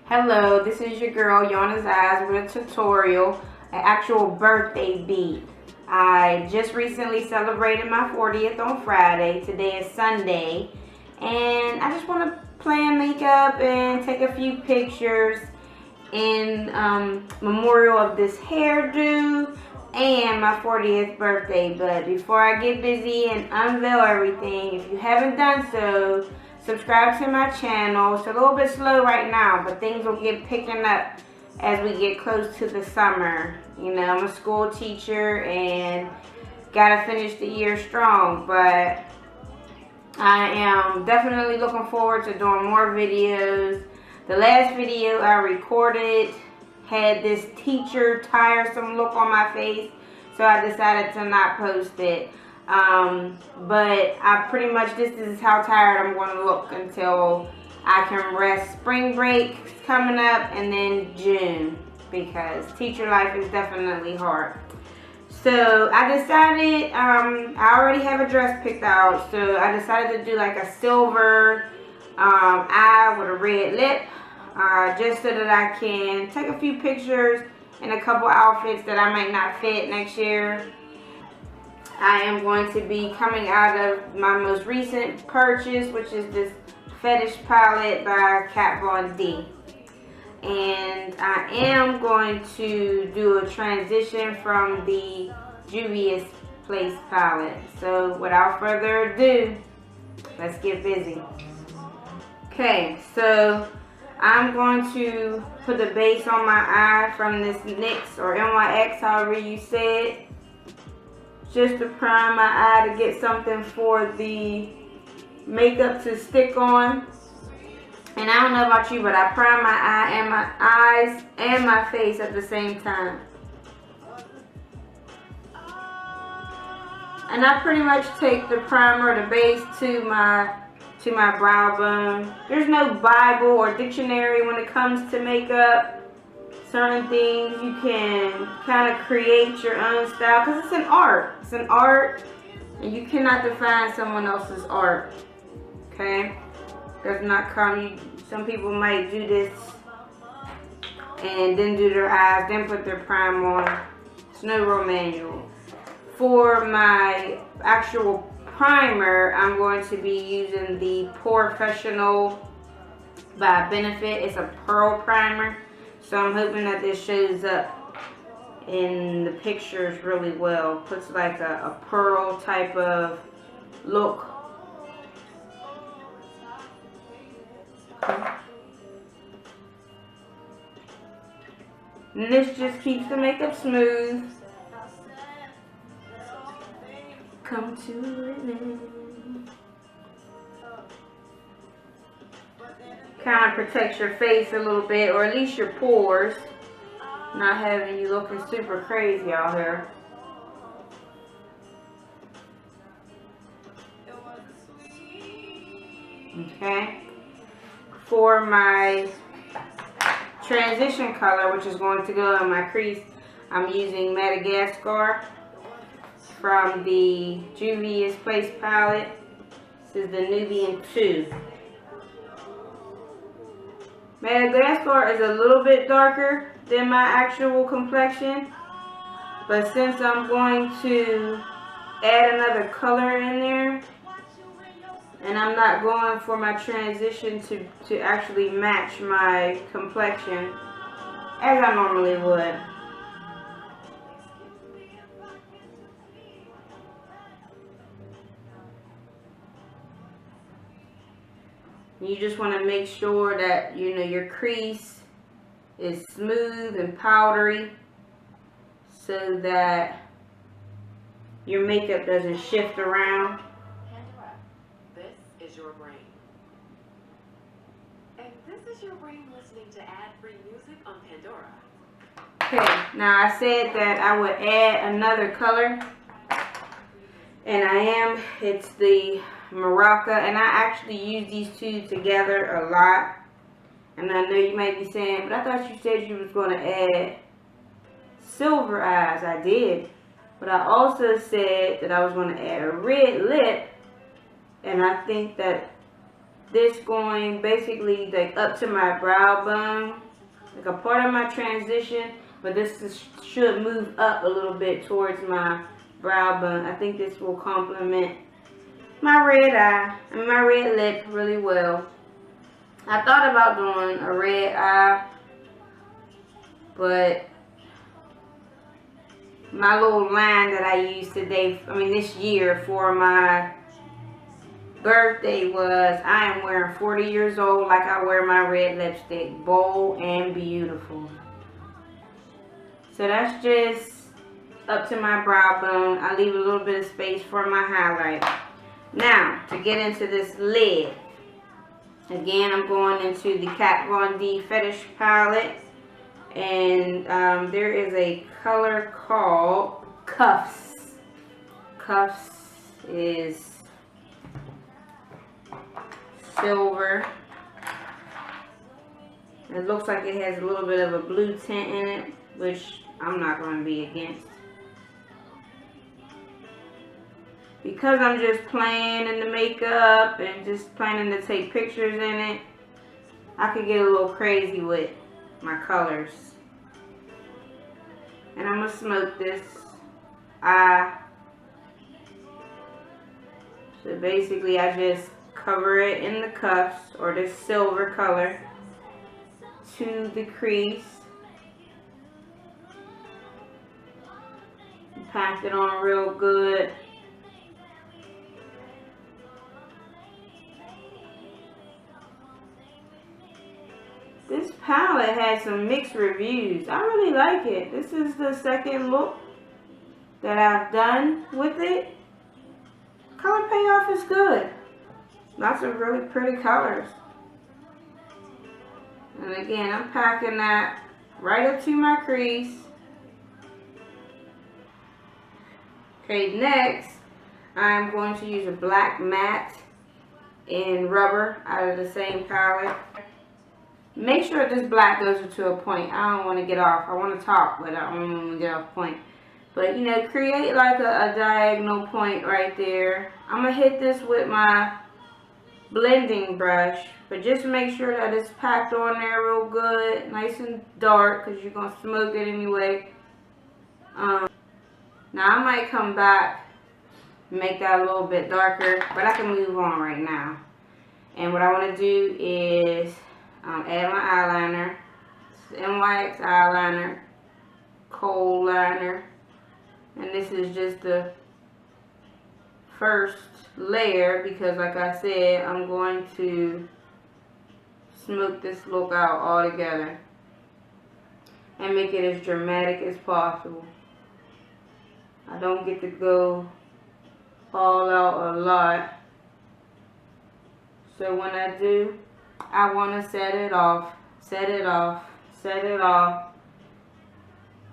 Hello, this is your girl Yona's Eyes with a tutorial, an actual birthday beat. I just recently celebrated my 40th on Friday. Today is Sunday, and I just want to plan makeup and take a few pictures in memorial of this hairdo and my 40th birthday. But before I get busy and unveil everything, if you haven't done so, subscribe to my channel. It's a little bit slow right now, but things will get picking up as we get close to the summer. You know, I'm a school teacher and gotta finish the year strong, but I am definitely looking forward to doing more videos. The last video I recorded had this teacher tiresome look on my face, so I decided to not post it. But I pretty much, this is how tired I'm going to look until I can rest. Spring break is coming up, and then June, because teacher life is definitely hard. So I decided, I already have a dress picked out, so I decided to do like a silver eye with a red lip, just so that I can take a few pictures in a couple outfits that I might not fit next year. I am going to be coming out of my most recent purchase, which is this Fetish palette by Kat Von D. And I am going to do a transition from the Juvia's Place palette. So without further ado, let's get busy. Okay, so I'm going to put the base on my eye from this NYX or NYX, however you say it, just to prime my eye to get something for the makeup to stick on. And I don't know about you, but I prime my eye and my eyes and my face at the same time. And I pretty much take the primer, the base, to my brow bone. There's no Bible or dictionary when it comes to makeup. Certain things you can kind of create your own style, because it's an art. It's an art, and you cannot define someone else's art. Okay? Does not come. Some people might do this and then do their eyes, then put their prime on. It's no real manual. For my actual primer, I'm going to be using the POREfessional by Benefit. It's a pearl primer. So I'm hoping that this shows up in the pictures really well. Puts like a pearl type of look. Okay. And this just keeps the makeup smooth. Come to it now. Kind of protects your face a little bit, or at least your pores, not having you looking super crazy out here. Okay, for my transition color, which is going to go in my crease, I'm using Madagascar from the Juvia's Place palette. This is the Nubian 2. Madagascar is a little bit darker than my actual complexion, but since I'm going to add another color in there, and I'm not going for my transition to actually match my complexion as I normally would. You just want to make sure that, you know, your crease is smooth and powdery so that your makeup doesn't shift around. Pandora, this is your brain. And this is your brain listening to ad-free music on Pandora. Okay, now I said that I would add another color, and it's the Maraca, and I actually use these two together a lot. And I know you might be saying, but I thought you said you was going to add silver eyes. I did, but I also said that I was going to add a red lip, and I think that this going basically like up to my brow bone, like a part of my transition, but should move up a little bit towards my brow bone. I think this will complement my red eye and my red lip really well. I thought about doing a red eye, but my little line that I used this year for my birthday was, I am wearing 40 years old like I wear my red lipstick, bold and beautiful. So that's just up to my brow bone. I leave a little bit of space for my highlight. Now, to get into this lid, again, I'm going into the Kat Von D Fetish palette, and there is a color called Cuffs. Cuffs is silver. It looks like it has a little bit of a blue tint in it, which I'm not going to be against. Because I'm just playing in the makeup and just planning to take pictures in it, I could get a little crazy with my colors. And I'm going to smoke this eye. So basically I just cover it in the cuffs, or this silver color, to the crease. Pack it on real good. This palette had some mixed reviews. I really like it. This is the second look that I've done with it. Color payoff is good. Lots of really pretty colors. And again, I'm packing that right up to my crease. Okay, next, I'm going to use a black matte in Rubber out of the same palette. Make sure this black goes to a point. I don't want to get off. I want to talk, but I don't want to get off point. But, you know, create like a diagonal point right there. I'm going to hit this with my blending brush, but just make sure that it's packed on there real good, nice and dark, because you're going to smoke it anyway. Now, I might come back and make that a little bit darker, but I can move on right now. And what I want to do is add my eyeliner. It's NYX eyeliner, kohl liner, and this is just the first layer because, like I said, I'm going to smoke this look out all together and make it as dramatic as possible. I don't get to go all out a lot, so when I do, I want to set it off, set it off, set it off.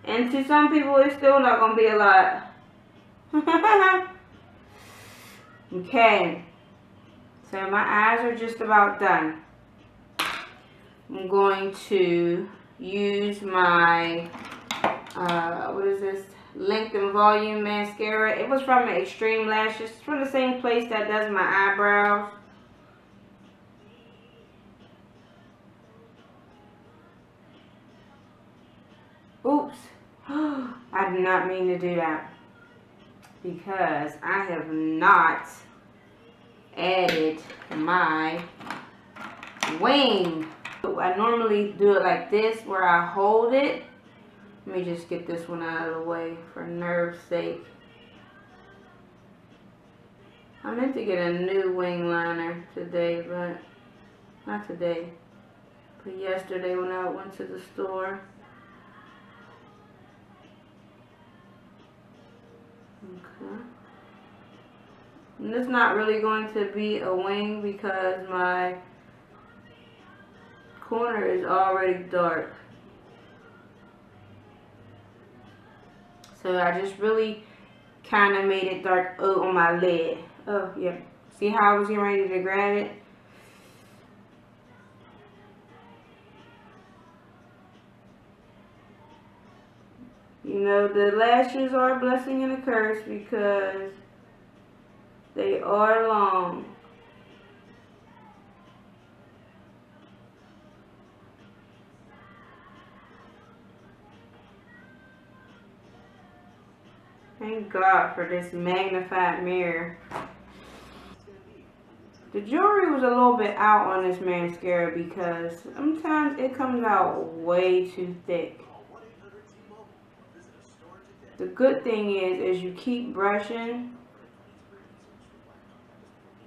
And to some people, it's still not going to be a lot. Okay. So my eyes are just about done. I'm going to use my, what is this? Length and Volume mascara. It was from Extreme Lashes. It's from the same place that does my eyebrows. Oops. I did not mean to do that, because I have not added my wing. I normally do it like this, where I hold it. Let me just get this one out of the way for nerve's sake. I meant to get a new wing liner today, but not today, but yesterday when I went to the store. Okay. And it's not really going to be a wing because my corner is already dark. So I just really kind of made it dark on my lid. Oh, yeah. See how I was getting ready to grab it? You know, the lashes are a blessing and a curse because they are long. Thank God for this magnified mirror. The jewelry was a little bit out on this mascara because sometimes it comes out way too thick. The good thing is, as you keep brushing,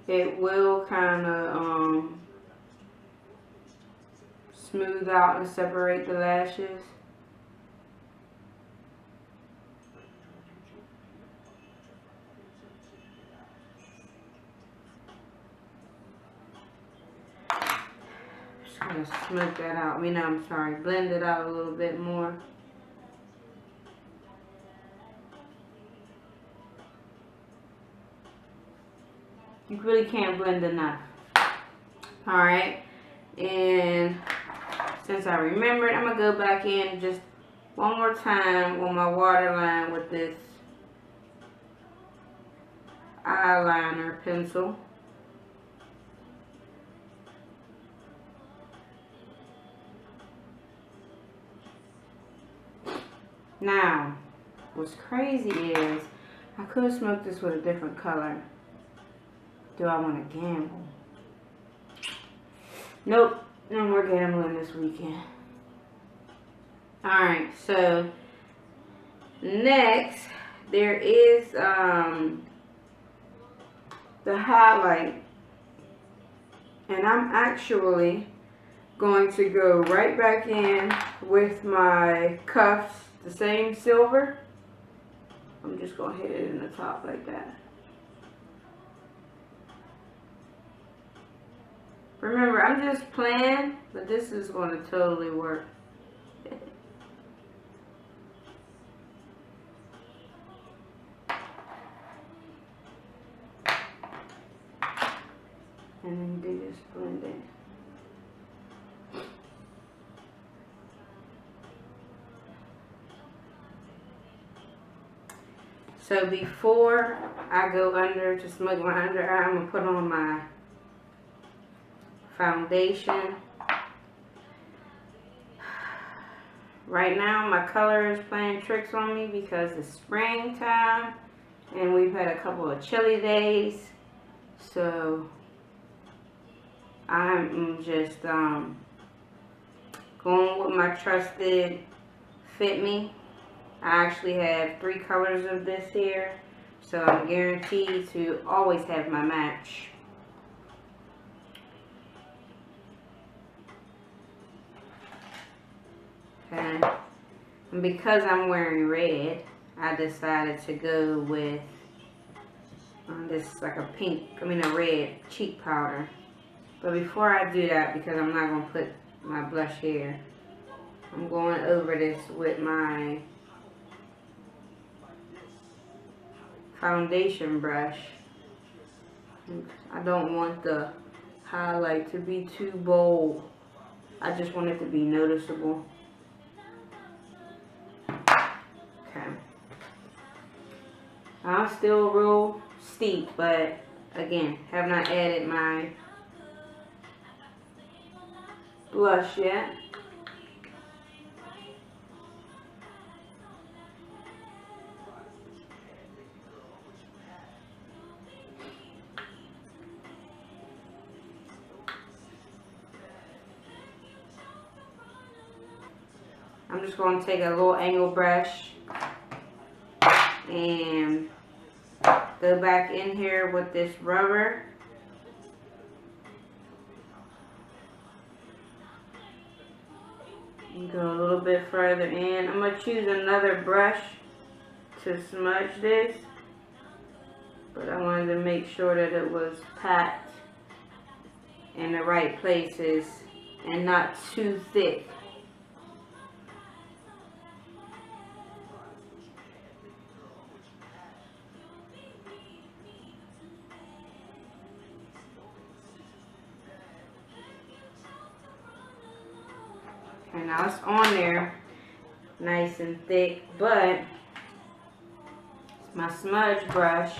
it will kind of smooth out and separate the lashes. Just gonna smoke that out. I'm sorry, blend it out a little bit more. You really can't blend enough. Alright, and since I remembered, I'm going to go back in just one more time on my waterline with this eyeliner pencil. Now, what's crazy is I could smoke this with a different color. Do I want to gamble? Nope, no more gambling this weekend. Alright, so next there is the highlight. And I'm actually going to go right back in with my cuffs, the same silver. I'm just going to hit it in the top like that. Remember, I'm just playing, but this is going to totally work. And then do this blend it. So before I go under to smoke my under eye, I'm going to put on my foundation. Right now my color is playing tricks on me because it's springtime and we've had a couple of chilly days. So I'm just going with my trusted Fit Me. I actually have 3 colors of this here, so I'm guaranteed to always have my match. Okay. And because I'm wearing red, I decided to go with this like a red cheek powder. But before I do that, because I'm not going to put my blush here, I'm going over this with my foundation brush. I don't want the highlight to be too bold. I just want it to be noticeable. Okay. I'm still real steep, but again, have not added my blush yet. I'm just going to take a little angle brush and go back in here with this rubber. And go a little bit further in. I'm going to choose another brush to smudge this, but I wanted to make sure that it was packed in the right places and not too thick. And now it's on there nice and thick, but it's my smudge brush.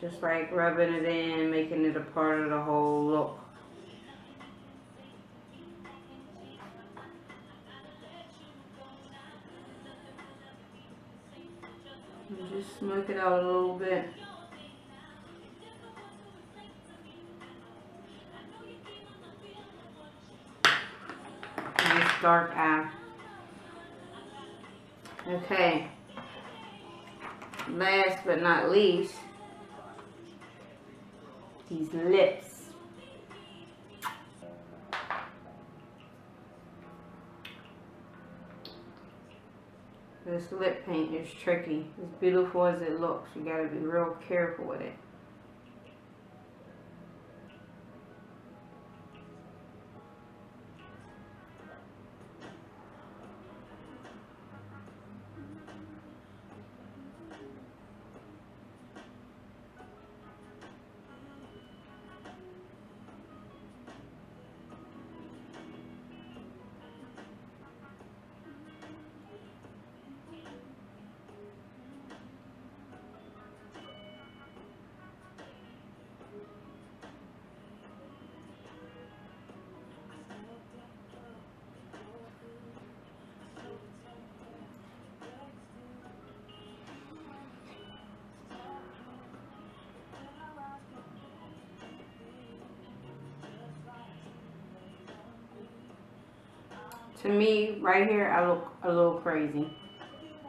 Just like rubbing it in, making it a part of the whole look. And just smoke it out a little bit. Nice dark eye. Okay. Last but not least, these lips. This lip paint is tricky. As beautiful as it looks, you gotta be real careful with it. To me, right here, I look a little crazy.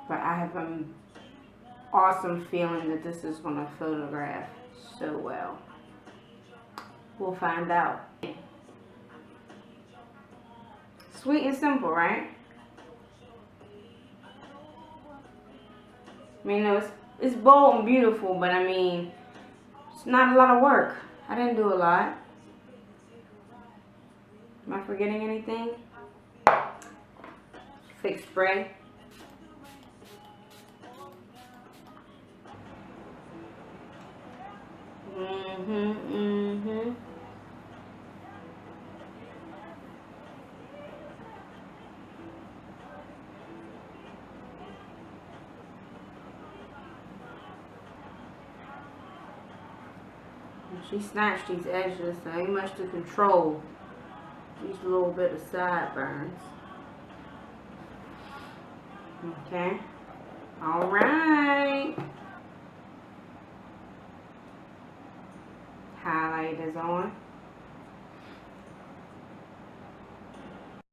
But I have an awesome feeling that this is going to photograph so well. We'll find out. Sweet and simple, right? I mean, it's bold and beautiful, but I mean, it's not a lot of work. I didn't do a lot. Am I forgetting anything? Fake spray. She snatched these edges, so ain't much to control these little bit of sideburns. Okay. All right. Highlight is on.